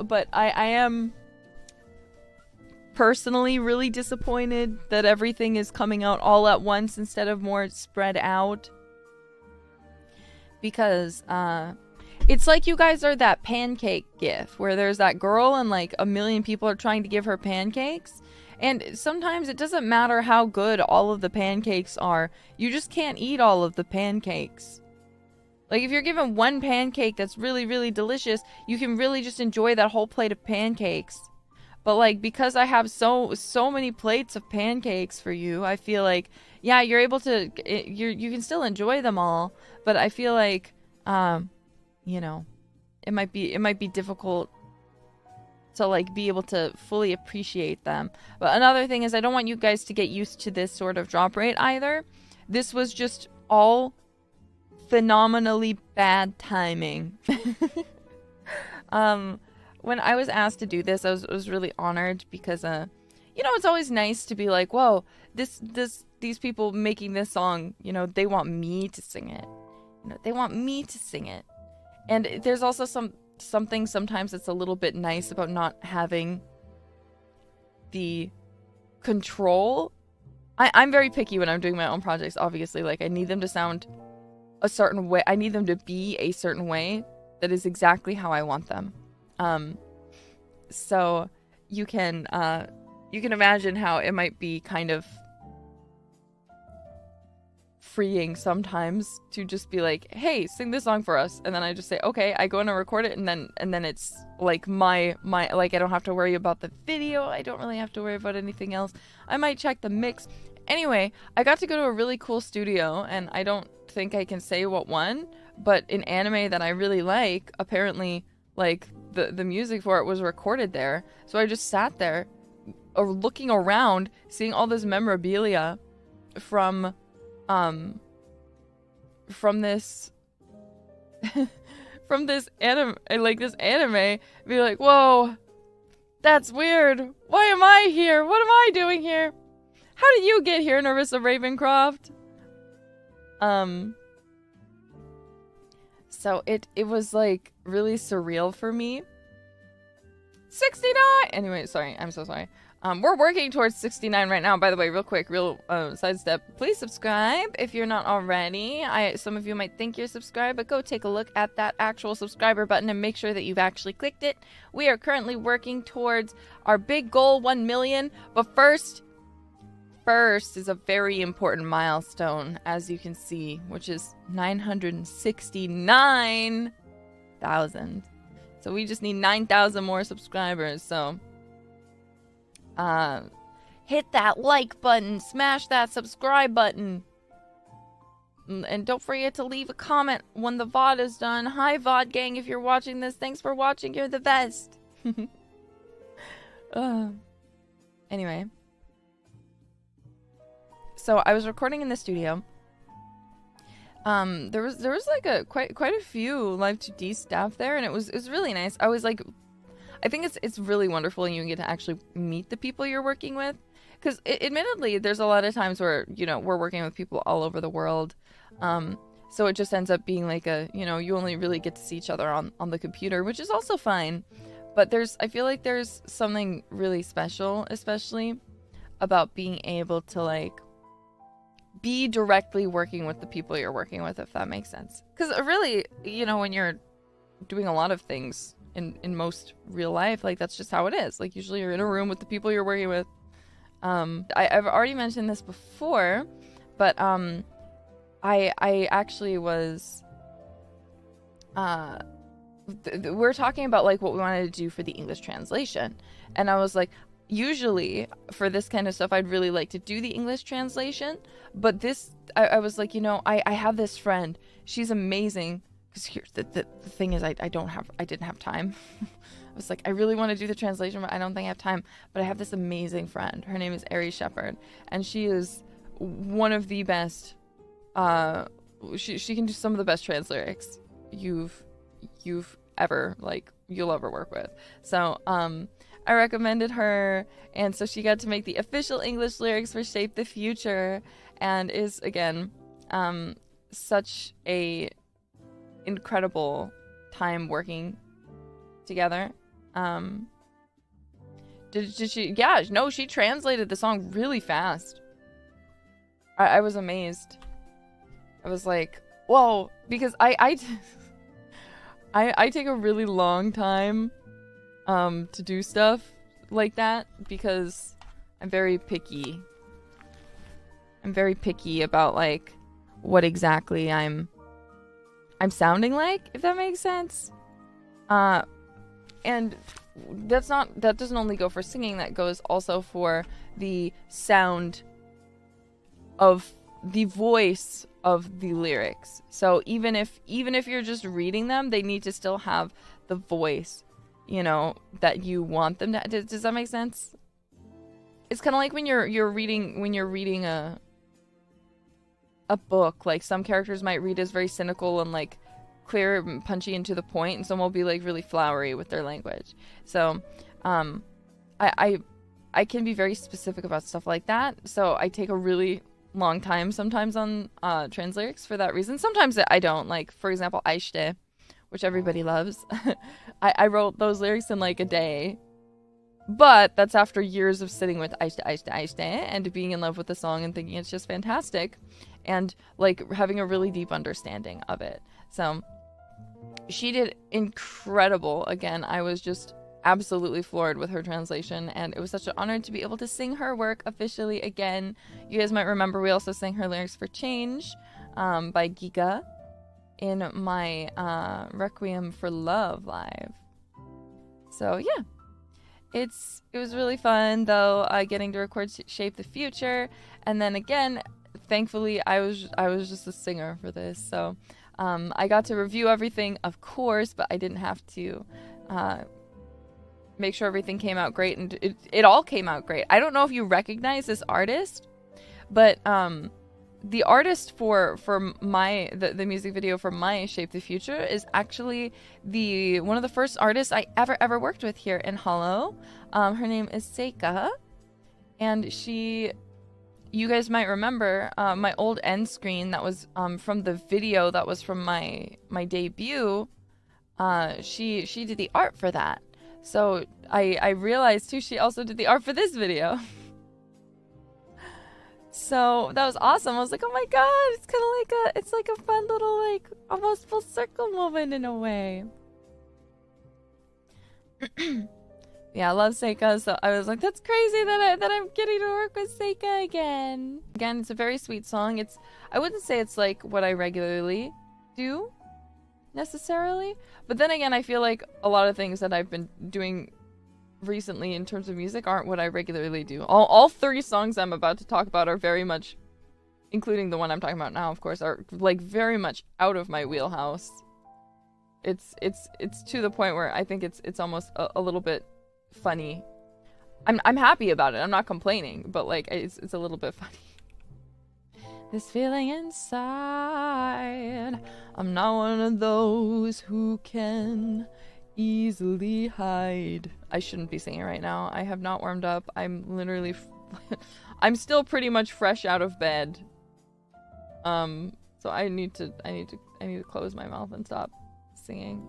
but I am personally really disappointed that everything is coming out all at once instead of more spread out. Because, it's like you guys are that pancake gif where there's that girl and like a million people are trying to give her pancakes. And sometimes it doesn't matter how good all of the pancakes are. You just can't eat all of the pancakes. Like, if you're given one pancake that's really, really delicious, you can really just enjoy that whole plate of pancakes. But, like, because I have so many plates of pancakes for you, I feel like, yeah, you're able to, you can still enjoy them all. But I feel like, you know, it might be difficult to like be able to fully appreciate them. But another thing is I don't want you guys to get used to this sort of drop rate either. This was just all phenomenally bad timing. When I was asked to do this, I was really honored because you know, it's always nice to be like, whoa, these people making this song, you know, they want me to sing it. You know, they want me to sing it. And there's also something sometimes that's a little bit nice about not having the control. I'm very picky when I'm doing my own projects, obviously. Like, I need them to sound a certain way. I need them to be a certain way that is exactly how I want them. So you can imagine how it might be kind of freeing sometimes to just be like, hey, sing this song for us, and then I just say okay, I go in and record it, and then it's like my like, I don't have to worry about the video, I don't really have to worry about anything else. I might check the mix. Anyway, I got to go to a really cool studio, and I don't think I can say what one, but an anime that I really like, apparently like the music for it was recorded there. So I just sat there looking around, seeing all this memorabilia from this from this anime, like this anime, be like, whoa, that's weird. Why am I here? What am I doing here? How did you get here, Nerissa Ravencroft? So it was like really surreal for me. 69! Anyway, sorry, I'm so sorry. We're working towards 69 right now. By the way, real quick, sidestep. Please subscribe if you're not already. Some of you might think you're subscribed, but go take a look at that actual subscriber button and make sure that you've actually clicked it. We are currently working towards our big goal, 1 million. But first is a very important milestone, as you can see, which is 969,000. So we just need 9,000 more subscribers. So hit that like button, smash that subscribe button, and don't forget to leave a comment when the VOD is done. Hi VOD gang, if you're watching this, thanks for watching, you're the best. Anyway, so I was recording in the studio. There was like quite a few Live 2D staff there, and it was really nice. I was like, I think it's really wonderful, and you get to actually meet the people you're working with. Because admittedly, there's a lot of times where, you know, we're working with people all over the world. So it just ends up being like you only really get to see each other on the computer, which is also fine. But I feel like there's something really special, especially about being able to like be directly working with the people you're working with, if that makes sense. Because really, you know, when you're doing a lot of things in most real life, like that's just how it is. Like usually you're in a room with the people you're working with. I've already mentioned this before, but I actually was we're talking about like what we wanted to do for the English translation, and I was like, usually for this kind of stuff I'd really like to do the English translation, but this I was like, you know, I have this friend, she's amazing. Because here's the thing is I didn't have time. I was like, I really want to do the translation, but I don't think I have time. But I have this amazing friend. Her name is Aries Shepard, and she is one of the best. She can do some of the best trans lyrics you'll ever work with. So I recommended her, and so she got to make the official English lyrics for Shape the Future, and is again such a incredible time working together. Did she? Yeah, no, she translated the song really fast. I was amazed. I was like, whoa, because I take a really long time to do stuff like that because I'm very picky. I'm very picky about like what exactly I'm sounding like, if that makes sense. And that doesn't only go for singing, that goes also for the sound of the voice of the lyrics. So even if you're just reading them, they need to still have the voice, you know, that you want them to. Does that make sense? It's kind of like when you're reading a book. Like some characters might read as very cynical and like clear and punchy and to the point, and some will be like really flowery with their language. So I can be very specific about stuff like that. So I take a really long time sometimes on trans lyrics for that reason. Sometimes I don't. Like, for example, Aishite, which everybody loves. I wrote those lyrics in like a day. But that's after years of sitting with Aishite and being in love with the song and thinking it's just fantastic. And like having a really deep understanding of it. So she did incredible. Again, I was just absolutely floored with her translation, and it was such an honor to be able to sing her work officially again. You guys might remember we also sang her lyrics for Change by Giga in my Requiem for Love live. So yeah, it was really fun though, getting to record Shape the Future, and then again, thankfully I was just a singer for this, so I got to review everything, of course, but I didn't have to make sure everything came out great, and it all came out great. I don't know if you recognize this artist, but the artist for my the music video for my Shape the Future is actually one of the first artists I ever worked with here in Hollow. Her name is Seikka, and you guys might remember my old end screen that was from the video that was from my debut. She did the art for that. So I realized too she also did the art for this video. So that was awesome. I was like, oh my god, it's kind of like a fun little like almost full circle moment in a way. Yeah, I love Seikka, so I was like, that's crazy that I'm getting to work with Seikka again. Again, it's a very sweet song. I wouldn't say it's like what I regularly do necessarily, but then again, I feel like a lot of things that I've been doing recently in terms of music aren't what I regularly do. All 30 songs I'm about to talk about are very much, including the one I'm talking about now, of course, are like very much out of my wheelhouse. It's to the point where I think it's almost a little bit funny. I'm happy about it. I'm not complaining, but like it's a little bit funny. This feeling inside, I'm not one of those who can easily hide. I shouldn't be singing right now. I have not warmed up. I'm literally I'm still pretty much fresh out of bed. So I need to close my mouth and stop singing.